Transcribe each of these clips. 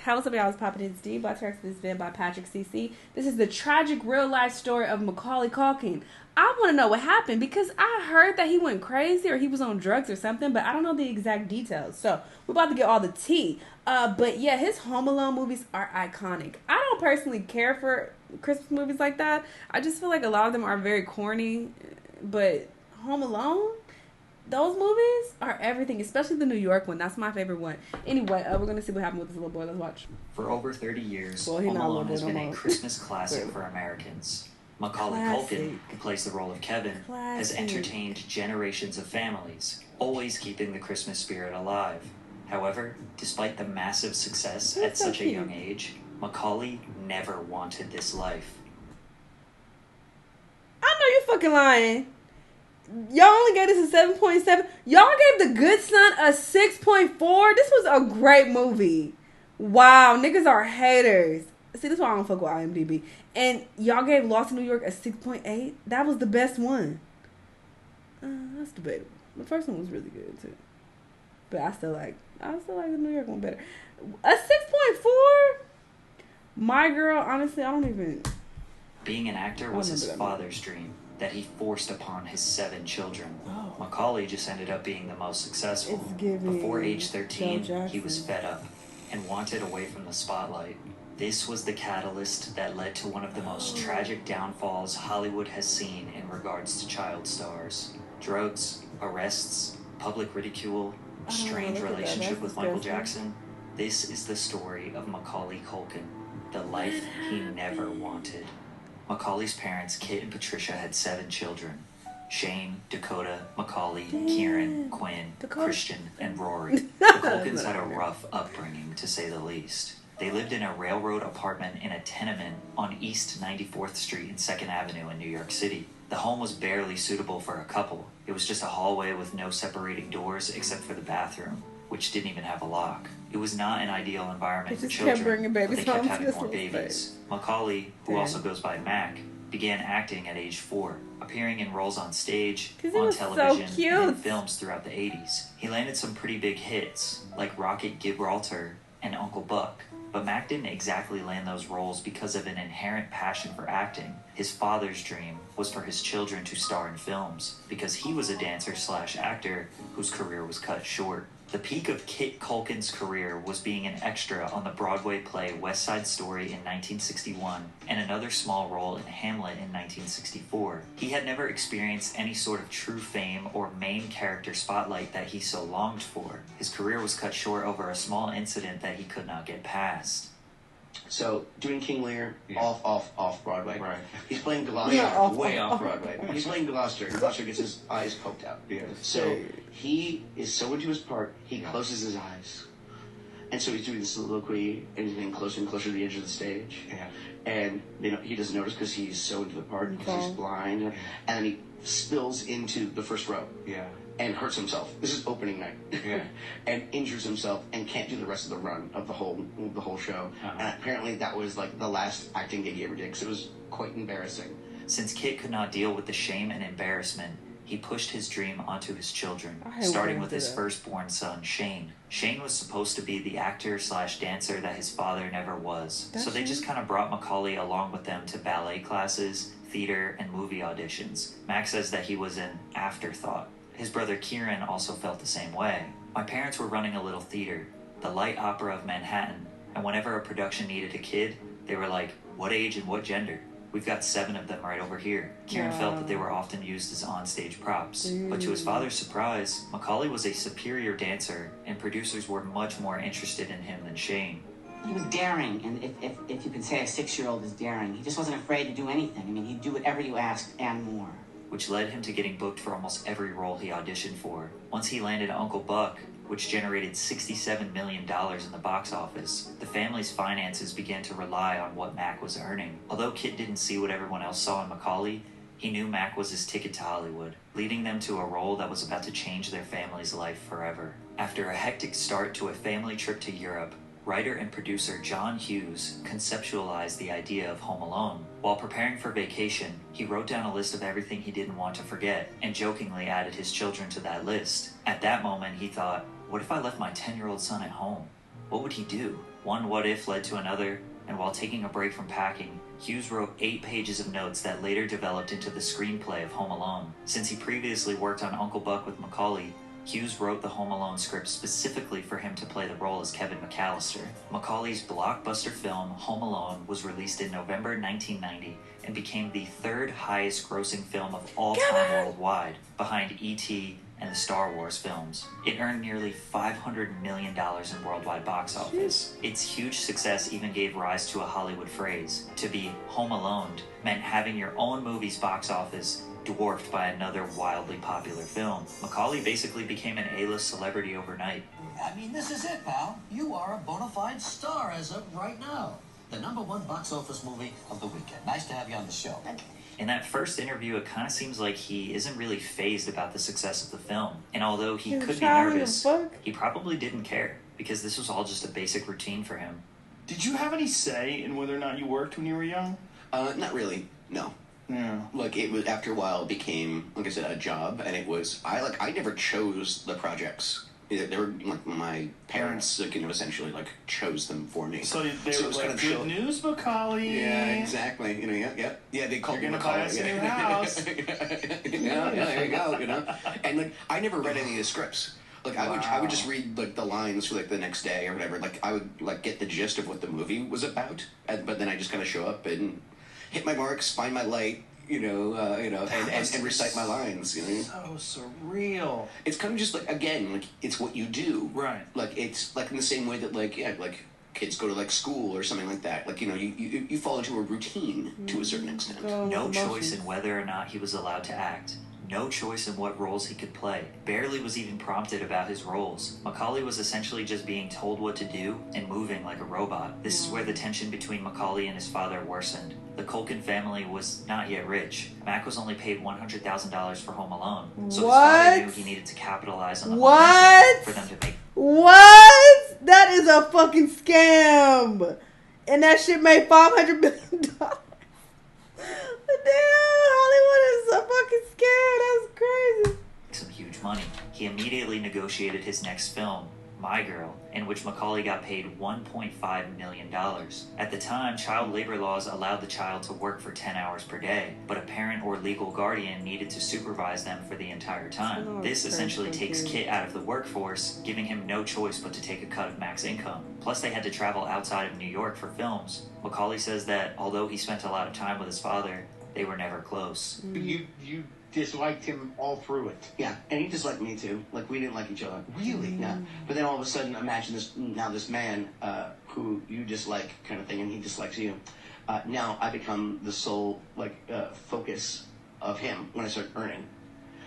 Hello, what's up, y'all? It's Papa D's D. By text this video by Patrick CC. This is the tragic real life story of Macaulay Culkin. I want to know what happened because I heard that he went crazy or he was on drugs or something, but I don't know the exact details. So we're about to get all the tea. But yeah, his Home Alone movies are iconic. I don't personally care for Christmas movies like that. I just feel like a lot of them are very corny. But Home Alone, those movies are everything, especially the New York one. That's my favorite one. Anyway, we're going to see what happened with this little boy. Let's watch. For over 30 years, Home Alone has been a Christmas classic for Americans. Macaulay Culkin, who plays the role of Kevin, has entertained generations of families, always keeping the Christmas spirit alive. However, despite the massive success at such a young age, Macaulay never wanted this life. I know you're fucking lying. Y'all only gave this a 7.7. Y'all gave The Good Son a 6.4. This was a great movie. Wow, niggas are haters. See, this is why I don't fuck with IMDb. And y'all gave Lost in New York a 6.8. That was the best one. That's debatable. The first one was really good too. But I still like the New York one better. A 6.4? My Girl, honestly, I don't even... Being an actor was his father's dream that he forced upon his 7 children. Oh. Macaulay just ended up being the most successful. Before age 13, he was fed up and wanted away from the spotlight. This was the catalyst that led to one of the most tragic downfalls Hollywood has seen in regards to child stars. Drugs, arrests, public ridicule, a strange relationship with Michael Jackson. This is the story of Macaulay Culkin, the life he never wanted. Macaulay's parents, Kit and Patricia, had 7 children. Shane, Dakota, Macaulay, Kieran, Quinn, Christian, and Rory. The Culkins had a rough upbringing, to say the least. They lived in a railroad apartment in a tenement on East 94th Street and 2nd Avenue in New York City. The home was barely suitable for a couple. It was just a hallway with no separating doors except for the bathroom, which didn't even have a lock. It was not an ideal environment for children, but they kept having more babies. Macaulay, who also goes by Mac, began acting at age 4, appearing in roles on stage, on television, and in films throughout the 80s. He landed some pretty big hits, like Rocket Gibraltar and Uncle Buck. But Mac didn't exactly land those roles because of an inherent passion for acting. His father's dream was for his children to star in films, because he was a dancer/actor whose career was cut short. The peak of Kit Culkin's career was being an extra on the Broadway play West Side Story in 1961 and another small role in Hamlet in 1964. He had never experienced any sort of true fame or main character spotlight that he so longed for. His career was cut short over a small incident that he could not get past. So, doing King Lear, off Broadway. Right. He's playing Gloucester, way off Broadway. He's playing Gloucester, and Gloucester gets his eyes poked out. Yeah. So, he is so into his part, he closes his eyes. And so he's doing this soliloquy, and he's getting closer and closer to the edge of the stage. Yeah. And, he doesn't notice because he's so into the part, because he's blind. And then he spills into the first row. Yeah. And hurts himself. This is opening night. Yeah. And injures himself and can't do the rest of the run of the whole show. Uh-huh. And apparently that was like the last acting gig he ever did, because it was quite embarrassing. Since Kit could not deal with the shame and embarrassment, he pushed his dream onto his children, starting with his firstborn son, Shane. Shane was supposed to be the actor/dancer that his father never was. So they just kind of brought Macaulay along with them to ballet classes, theater, and movie auditions. Max says that he was an afterthought. His brother Kieran also felt the same way. My parents were running a little theater, the Light Opera of Manhattan, and whenever a production needed a kid, they were like, what age and what gender? We've got 7 of them right over here. Kieran felt that they were often used as on-stage props. But to his father's surprise, Macaulay was a superior dancer, and producers were much more interested in him than Shane. He was daring, and if you can say a 6-year-old is daring, he just wasn't afraid to do anything. I mean, he'd do whatever you asked and more. Which led him to getting booked for almost every role he auditioned for. Once he landed Uncle Buck, which generated $67 million in the box office, the family's finances began to rely on what Mac was earning. Although Kit didn't see what everyone else saw in Macaulay, he knew Mac was his ticket to Hollywood, leading them to a role that was about to change their family's life forever. After a hectic start to a family trip to Europe, writer and producer John Hughes conceptualized the idea of Home Alone. While preparing for vacation, he wrote down a list of everything he didn't want to forget, and jokingly added his children to that list. At that moment, he thought, what if I left my 10-year-old son at home? What would he do? One what if led to another, and while taking a break from packing, Hughes wrote 8 pages of notes that later developed into the screenplay of Home Alone. Since he previously worked on Uncle Buck with Macaulay, Hughes wrote the Home Alone script specifically for him to play the role as Kevin McAllister. Macaulay's blockbuster film, Home Alone, was released in November 1990 and became the 3rd highest grossing film of all time worldwide, behind E.T. and the Star Wars films. It earned nearly $500 million in worldwide box office. Its huge success even gave rise to a Hollywood phrase. To be home alone meant having your own movie's box office dwarfed by another wildly popular film. Macaulay basically became an A-list celebrity overnight. I mean, this is it, pal. You are a bona fide star as of right now. The #1 box office movie of the weekend. Nice to have you on the show. In that first interview, it kind of seems like he isn't really fazed about the success of the film. And although he could be nervous, he probably didn't care, because this was all just a basic routine for him. Did you have any say in whether or not you worked when you were young? Not really, no. Yeah. Like, it was, after a while, it became, like I said, a job, and it was, I never chose the projects. They were, like, my parents, like, essentially, like, chose them for me. So they were like, kind of good news, Macaulay. Yeah, exactly. Yeah, they called me You're Macaulay. gonna buy us a new house. Yeah, there you go, And, like, I never read any of the scripts. Like, I would just read, like, the lines for, like, the next day or whatever. Like, I would, like, get the gist of what the movie was about, but then I just kind of show up and hit my marks, find my light, and recite my lines, So surreal. It's kind of just like, again, like, it's what you do. Right. Like, it's like in the same way that, like, like kids go to, like, school or something like that. Like, you fall into a routine to a certain extent. No choice in whether or not he was allowed to act. No choice in what roles he could play. Barely was even prompted about his roles. Macaulay was essentially just being told what to do and moving like a robot. This is where the tension between Macaulay and his father worsened. The Culkin family was not yet rich. Mac was only paid $100,000 for Home Alone, so his father knew he needed to capitalize on the momentum for them to make. What? That is a fucking scam, and that shit made $500 million. Damn, Hollywood is a fucking scam. That's crazy. Some huge money. He immediately negotiated his next film, My Girl, in which Macaulay got paid $1.5 million. At the time, child labor laws allowed the child to work for 10 hours per day, but a parent or legal guardian needed to supervise them for the entire time. This essentially takes Kit out of the workforce, giving him no choice but to take a cut of Mac's income. Plus, they had to travel outside of New York for films. Macaulay says that although he spent a lot of time with his father, they were never close. You disliked him all through it. Yeah, and he disliked me too. Like, we didn't like each other. Really? Yeah. But then all of a sudden, imagine this man who you dislike, kind of thing, and he dislikes you. Now I become the sole, focus of him when I start earning.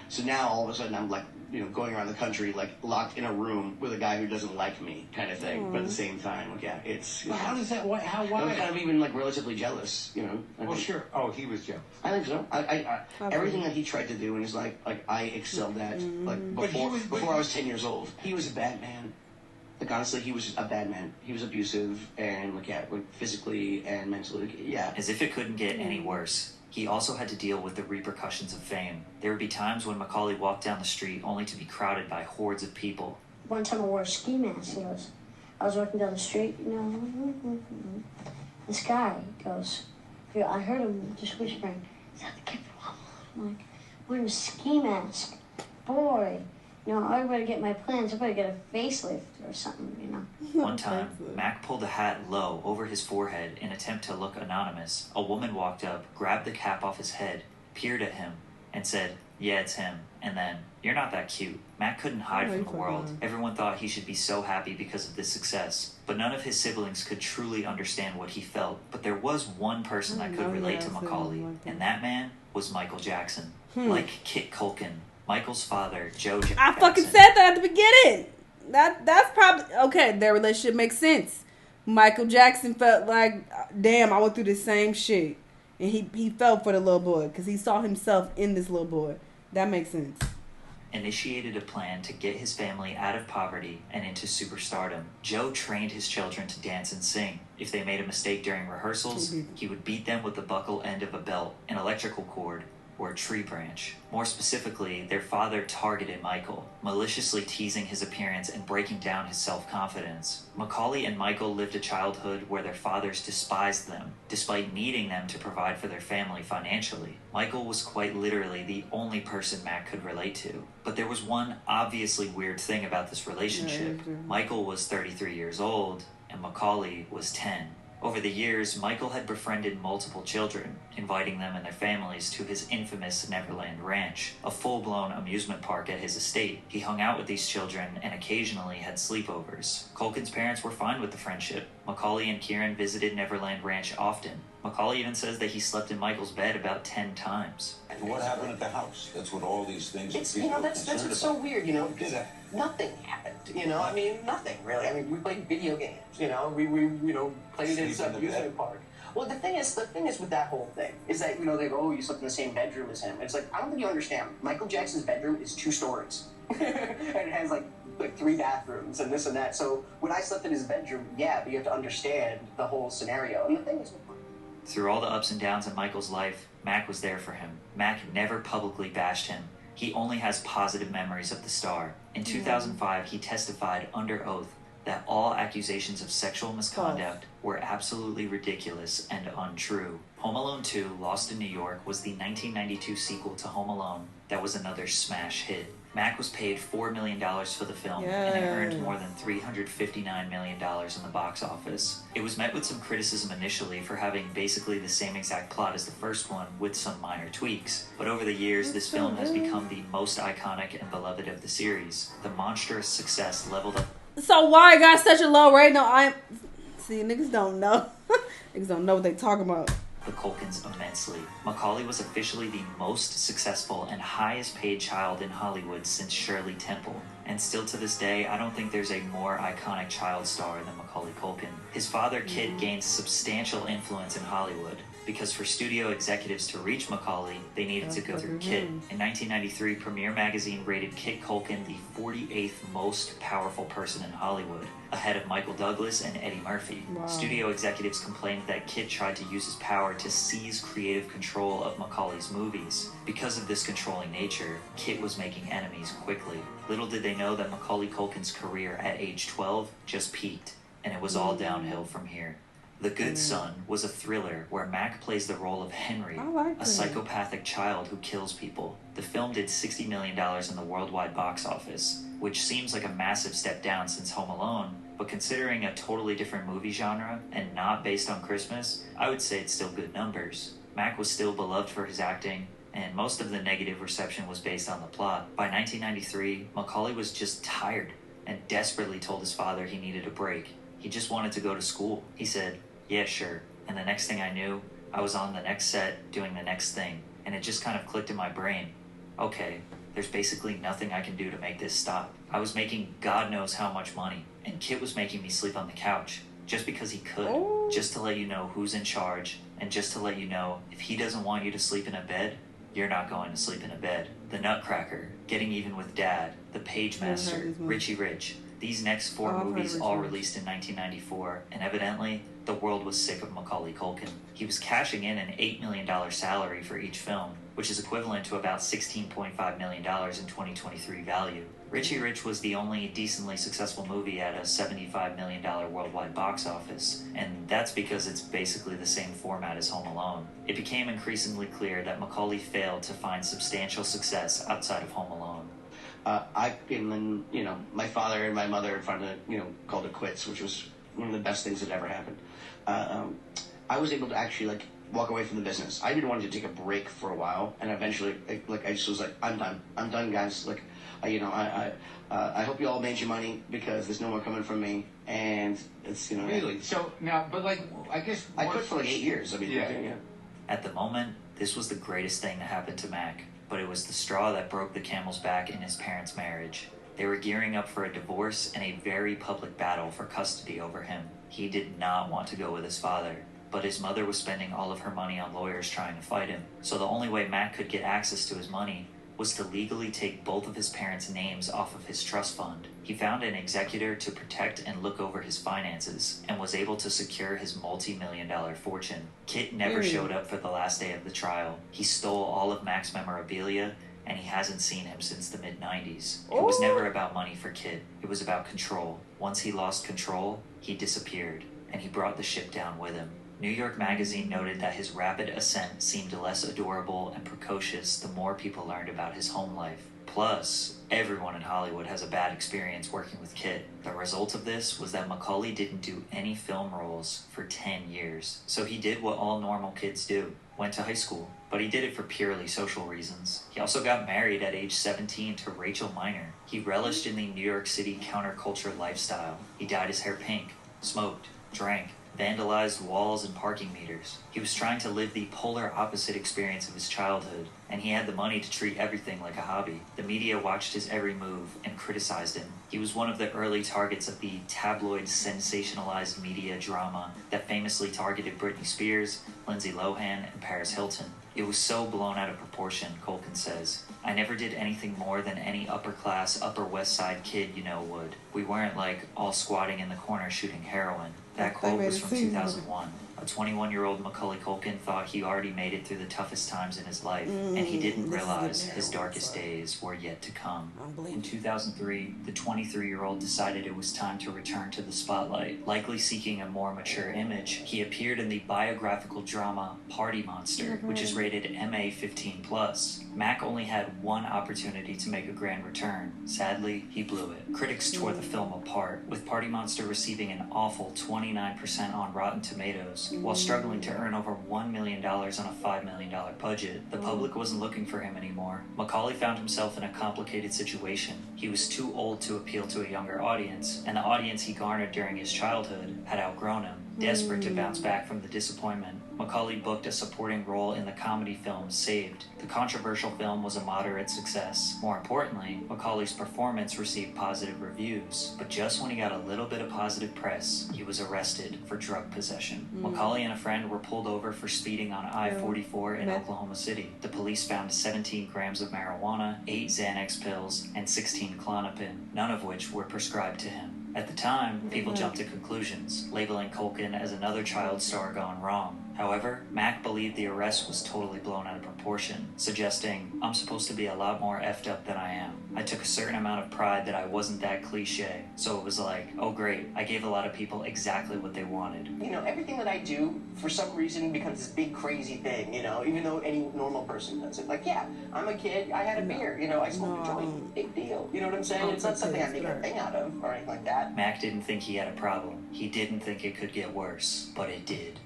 So now all of a sudden I'm like, going around the country, like, locked in a room with a guy who doesn't like me, kind of thing. But at the same time, it's. Well, how does that? Why? I'm kind of even, like, relatively jealous, Well, sure. Oh, he was jealous. I think so. I everything that he tried to do in his life, like, I excelled at, like, before I was 10 years old. He was a bad man. Like, honestly, he was a bad man. He was abusive and, physically and mentally. Yeah. As if it couldn't get any worse, he also had to deal with the repercussions of fame. There would be times when Macaulay walked down the street only to be crowded by hordes of people. One time I wore a ski mask. I was walking down the street, This guy goes, I heard him just whispering, "Is that the kid from Home Alone?" I'm like, wearing a ski mask. Boy, I better get my plans. I better get a facelift or something, One time, Mac pulled a hat low over his forehead in an attempt to look anonymous. A woman walked up, grabbed the cap off his head, peered at him, and said, "Yeah, it's him." And then, "You're not that cute." Mac couldn't hide from the world. Everyone thought he should be so happy because of this success. But none of his siblings could truly understand what he felt. But there was one person that could relate to Macaulay, and that man was Michael Jackson. Like Kit Culkin, Michael's father, Joe Jackson. I fucking said that at the beginning. That's probably okay. Their relationship makes sense. Michael Jackson felt like, damn, I went through the same shit, and he felt for the little boy because he saw himself in this little boy. That makes sense. Initiated a plan to get his family out of poverty and into superstardom. Joe trained his children to dance and sing. If they made a mistake during rehearsals, he would beat them with the buckle end of a belt, an electrical cord, or tree branch. More specifically, their father targeted Michael, maliciously teasing his appearance and breaking down his self-confidence. Macaulay and Michael lived a childhood where their fathers despised them, despite needing them to provide for their family financially. Michael was quite literally the only person Mac could relate to. But there was one obviously weird thing about this relationship. Michael was 33 years old, and Macaulay was 10. Over the years, Michael had befriended multiple children, inviting them and their families to his infamous Neverland Ranch, a full-blown amusement park at his estate. He hung out with these children and occasionally had sleepovers. Culkin's parents were fine with the friendship. Macaulay and Kieran visited Neverland Ranch often. Macaulay even says that he slept in Michael's bed about 10 times. What happened at the house? That's what all these things are. It's, you know, that's what's so weird, you know, because nothing happened, you know, I mean, nothing really. I mean, we played video games, you know, we you know, played in some amusement park. Well, the thing is with that whole thing is that, you know, they go, oh, you slept in the same bedroom as him. It's like, I don't think you understand. Michael Jackson's bedroom is 2 stories. And it has like 3 bathrooms and this and that. So when I slept in his bedroom, yeah, but you have to understand the whole scenario. And the thing is, through all the ups and downs in Michael's life, Mac was there for him. Mac never publicly bashed him. He only has positive memories of the star. In 2005, he testified under oath that all accusations of sexual misconduct were absolutely ridiculous and untrue. Home Alone 2, Lost in New York, was the 1992 sequel to Home Alone that was another smash hit. Mac was paid $4 million for the film, and it earned more than $359 million in the box office. It was met with some criticism initially for having basically the same exact plot as the first one, with some minor tweaks. But over the years, this film has become the most iconic and beloved of the series. The monstrous success leveled up. So why it got such a low rating? No, see, niggas don't know. Niggas don't know what they talking about. The Culkins immensely. Macaulay was officially the most successful and highest paid child in Hollywood since Shirley Temple. And still to this day, I don't think there's a more iconic child star than Macaulay Culkin. His father, Kit, gained substantial influence in Hollywood, because for studio executives to reach Macaulay, they needed to go through Kit. In 1993, Premiere Magazine rated Kit Culkin the 48th most powerful person in Hollywood, ahead of Michael Douglas and Eddie Murphy. Studio executives complained that Kit tried to use his power to seize creative control of Macaulay's movies. Because of this controlling nature, Kit was making enemies quickly. Little did they know that Macaulay Culkin's career at age 12 just peaked, and it was all downhill from here. The Good Son was a thriller where Mac plays the role of Henry, a psychopathic child who kills people. The film did $60 million in the worldwide box office, which seems like a massive step down since Home Alone, but considering a totally different movie genre and not based on Christmas, I would say it's still good numbers. Mac was still beloved for his acting, and most of the negative reception was based on the plot. By 1993, Macaulay was just tired and desperately told his father he needed a break. He just wanted to go to school. He said, yeah, sure. And the next thing I knew, I was on the next set doing the next thing. And it just kind of clicked in my brain. Okay, there's basically nothing I can do to make this stop. I was making God knows how much money. And Kit was making me sleep on the couch. Just because he could. Just to let you know who's in charge. And just to let you know, if he doesn't want you to sleep in a bed, you're not going to sleep in a bed. The Nutcracker, Getting Even with Dad, The Page Master, Richie Rich. These next 4 movies all released in 1994, and evidently, the world was sick of Macaulay Culkin. He was cashing in an $8 million salary for each film, which is equivalent to about $16.5 million in 2023 value. Richie Rich was the only decently successful movie at a $75 million worldwide box office, and that's because it's basically the same format as Home Alone. It became increasingly clear that Macaulay failed to find substantial success outside of Home Alone. You know, my father and my mother finally, you know, called it quits, which was one of the best things that ever happened. I was able to actually, like, walk away from the business. I even wanted to take a break for a while, and eventually, I just was like, I'm done, guys. Like, I hope you all made your money, because there's no more coming from me, and it's, you know. Really? So, now, but, like, I guess. I quit for like 8 years. I mean, yeah. At the moment, this was the greatest thing to happen to Mac, but it was the straw that broke the camel's back in his parents' marriage. They were gearing up for a divorce and a very public battle for custody over him. He did not want to go with his father, but his mother was spending all of her money on lawyers trying to fight him. So the only way Mac could get access to his money was to legally take both of his parents' names off of his trust fund. He found an executor to protect and look over his finances, and was able to secure his multi-million-dollar fortune. Kit never showed up for the last day of the trial. He stole all of Mac's memorabilia, and he hasn't seen him since the mid-90s. It was never about money for Kit. It was about control. Once he lost control, he disappeared, and he brought the ship down with him. New York Magazine noted that his rapid ascent seemed less adorable and precocious the more people learned about his home life. Plus, everyone in Hollywood has a bad experience working with Kit. The result of this was that Macaulay didn't do any film roles for 10 years. So he did what all normal kids do, went to high school. But he did it for purely social reasons. He also got married at age 17 to Rachel Miner. He relished in the New York City counterculture lifestyle. He dyed his hair pink, smoked, drank, vandalized walls and parking meters. He was trying to live the polar opposite experience of his childhood, and he had the money to treat everything like a hobby. The media watched his every move and criticized him. He was one of the early targets of the tabloid sensationalized media drama that famously targeted Britney Spears, Lindsay Lohan, and Paris Hilton. It was so blown out of proportion, Culkin says. I never did anything more than any upper-class, Upper West Side kid would. We weren't like all squatting in the corner shooting heroin. That quote was from 2001. A 21-year-old Macaulay Culkin thought he already made it through the toughest times in his life, and he didn't realize his darkest days were yet to come. In 2003, the 23-year-old decided it was time to return to the spotlight. Likely seeking a more mature image, he appeared in the biographical drama Party Monster, which is rated MA 15+. Mac only had one opportunity to make a grand return. Sadly, he blew it. Critics tore the film apart, with Party Monster receiving an awful 29% on Rotten Tomatoes. While struggling to earn over $1 million on a $5 million budget, the public wasn't looking for him anymore. Macaulay found himself in a complicated situation. He was too old to appeal to a younger audience, and the audience he garnered during his childhood had outgrown him. Desperate to bounce back from the disappointment, Macaulay booked a supporting role in the comedy film Saved. The controversial film was a moderate success. More importantly, Macaulay's performance received positive reviews, but just when he got a little bit of positive press, he was arrested for drug possession. Macaulay and a friend were pulled over for speeding on I-44 in Oklahoma City. The police found 17 grams of marijuana, 8 Xanax pills, and 16 Klonopin, none of which were prescribed to him. At the time, people jumped to conclusions, labeling Culkin as another child star gone wrong. However, Mac believed the arrest was totally blown out of proportion, suggesting, I'm supposed to be a lot more effed up than I am. I took a certain amount of pride that I wasn't that cliche, so it was like, oh great, I gave a lot of people exactly what they wanted. Everything that I do, for some reason, becomes this big crazy thing, even though any normal person does it. Like, yeah, I'm a kid, I had a beer, I smoked a joint, big deal. You know what I'm saying? It's not something I make a thing out of, or anything like that. Mac didn't think he had a problem. He didn't think it could get worse, but it did.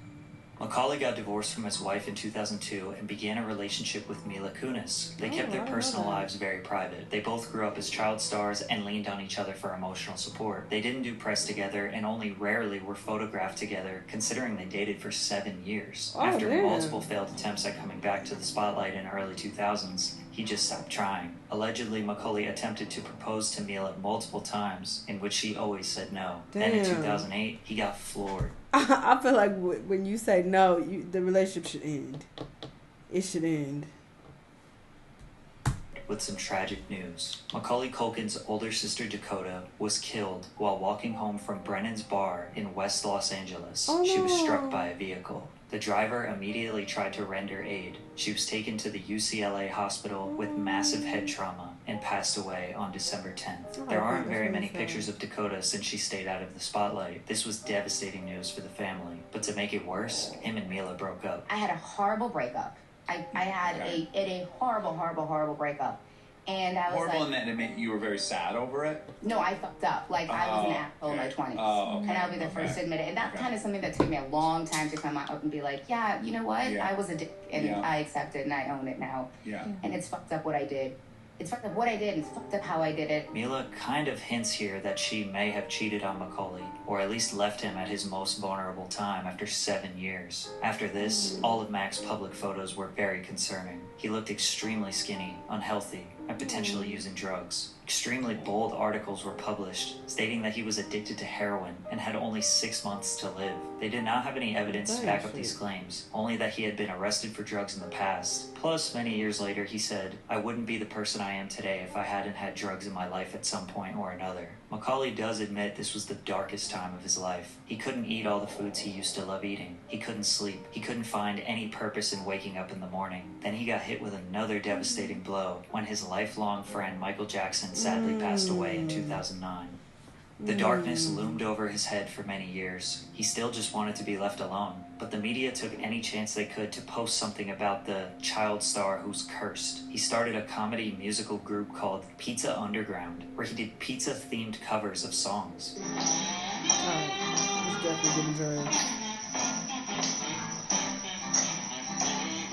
Macaulay got divorced from his wife in 2002 and began a relationship with Mila Kunis. They kept their personal lives very private. They both grew up as child stars and leaned on each other for emotional support. They didn't do press together and only rarely were photographed together, considering they dated for 7 years. After multiple failed attempts at coming back to the spotlight in early 2000s, he just stopped trying. Allegedly, Macaulay attempted to propose to Mila multiple times, in which she always said no. Then in 2008, he got floored. I feel like when you say no, the relationship should end. It should end. With some tragic news. Macaulay Culkin's older sister Dakota was killed while walking home from Brennan's Bar in West Los Angeles. Oh, no. She was struck by a vehicle. The driver immediately tried to render aid. She was taken to the UCLA hospital with massive head trauma and passed away on December 10th. There aren't very many pictures of Dakota since she stayed out of the spotlight. This was devastating news for the family. But to make it worse, him and Mila broke up. I had a horrible breakup. I had a horrible breakup. And I was horrible in that it made you were very sad over it? No, I fucked up. I was an asshole in my 20s. And I'll be the first to admit it. And that's kind of something that took me a long time to come out and be like, yeah, you know what? I was a dick. And I accept it and I own it now. Yeah. And it's fucked up what I did. It's fucked up what I did and it's fucked up how I did it. Mila kind of hints here that she may have cheated on Macaulay, or at least left him at his most vulnerable time after 7 years. After this, all of Mac's public photos were very concerning. He looked extremely skinny, unhealthy, and potentially using drugs. Extremely bold articles were published stating that he was addicted to heroin and had only 6 months to live. They did not have any evidence to back up these claims, only that he had been arrested for drugs in the past. Plus, many years later, he said, "I wouldn't be the person I am today if I hadn't had drugs in my life at some point or another." Macaulay does admit this was the darkest time of his life. He couldn't eat all the foods he used to love eating. He couldn't sleep. He couldn't find any purpose in waking up in the morning. Then he got hit with another devastating blow when his lifelong friend Michael Jackson sadly passed away in 2009. The darkness loomed over his head for many years. He still just wanted to be left alone, but the media took any chance they could to post something about the child star who's cursed. He started a comedy musical group called Pizza Underground, where he did pizza-themed covers of songs.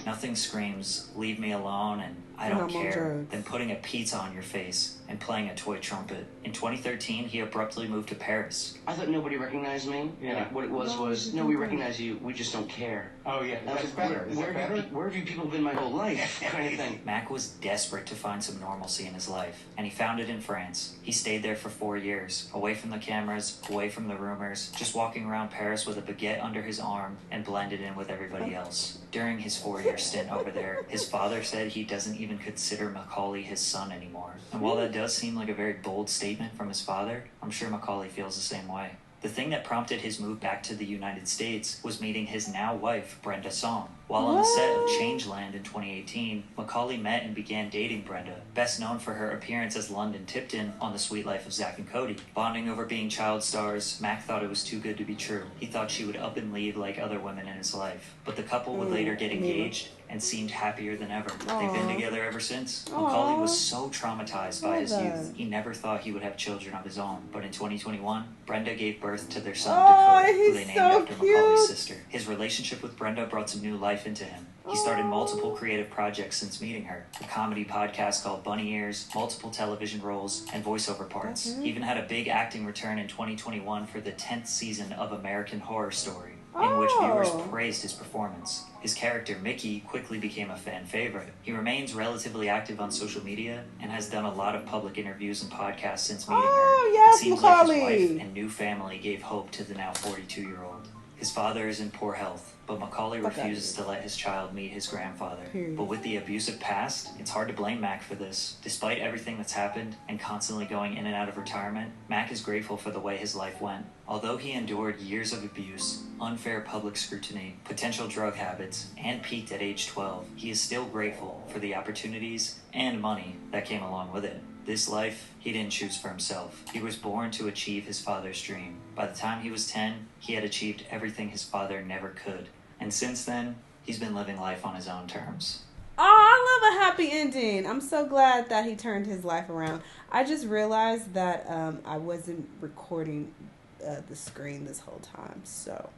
Nothing screams, "Leave me alone," and "I don't care," than putting a pizza on your face and playing a toy trumpet. In 2013, he abruptly moved to Paris. I thought nobody recognized me. Yeah. What it was, no, we recognize you, we just don't care. Oh, yeah. That's better. Where have you people been my whole life? Kind of thing. Mac was desperate to find some normalcy in his life, and he found it in France. He stayed there for 4 years, away from the cameras, away from the rumors, just walking around Paris with a baguette under his arm and blended in with everybody else. During his 4-year stint over there, his father said he doesn't even consider Macaulay his son anymore. And while that does seem like a very bold statement from his father, I'm sure Macaulay feels the same way. The thing that prompted his move back to the United States was meeting his now wife, Brenda Song. While on the set of Changeland in 2018, Macaulay met and began dating Brenda, best known for her appearance as London Tipton on The Sweet Life of Zack and Cody. Bonding over being child stars, Mac thought it was too good to be true. He thought she would up and leave like other women in his life. But the couple would later get engaged and seemed happier than ever. They've been together ever since. Macaulay was so traumatized by his youth, he never thought he would have children of his own. But in 2021, Brenda gave birth to their son, Dakota, who they named after Macaulay's sister. His relationship with Brenda brought some new life into him. He started multiple creative projects since meeting her. A comedy podcast called Bunny Ears, multiple television roles, and voiceover parts. He even had a big acting return in 2021 for the 10th season of American Horror Story, in which viewers praised his performance. His character, Mickey, quickly became a fan favorite. He remains relatively active on social media and has done a lot of public interviews and podcasts since meeting her. Yes, it seems Macaulay. like his wife and new family gave hope to the now 42-year-old. His father is in poor health, but Macaulay refuses to let his child meet his grandfather. But with the abusive past, it's hard to blame Mac for this. Despite everything that's happened and constantly going in and out of retirement, Mac is grateful for the way his life went. Although he endured years of abuse, unfair public scrutiny, potential drug habits, and peaked at age 12, he is still grateful for the opportunities and money that came along with it. This life, he didn't choose for himself. He was born to achieve his father's dream. By the time he was 10, he had achieved everything his father never could. And since then, he's been living life on his own terms. Oh, I love a happy ending. I'm so glad that he turned his life around. I just realized that I wasn't recording the screen this whole time, so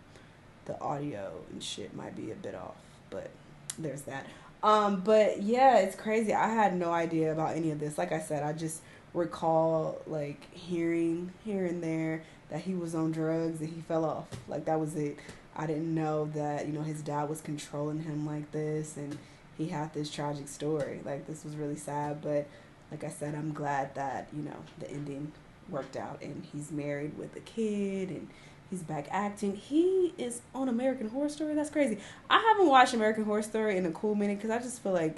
the audio and shit might be a bit off, but there's that. But yeah, it's crazy. I had no idea about any of this. Like I said, I just recall like hearing here and there that he was on drugs and he fell off. Like that was it. I didn't know that, you know, his dad was controlling him like this and he had this tragic story. Like this was really sad, but like I said, I'm glad that, you know, the ending worked out and he's married with a kid and he's back acting. He is on American Horror Story. That's crazy. I haven't watched American Horror Story in a cool minute because I just feel like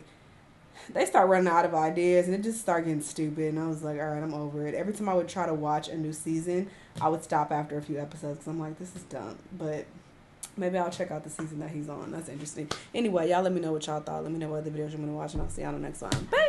they start running out of ideas and it just start getting stupid. And I was like, all right, I'm over it. Every time I would try to watch a new season, I would stop after a few episodes because I'm like, this is dumb. But maybe I'll check out the season that he's on. That's interesting. Anyway, y'all let me know what y'all thought. Let me know what other videos you want to watch and I'll see y'all on the next one. Bye!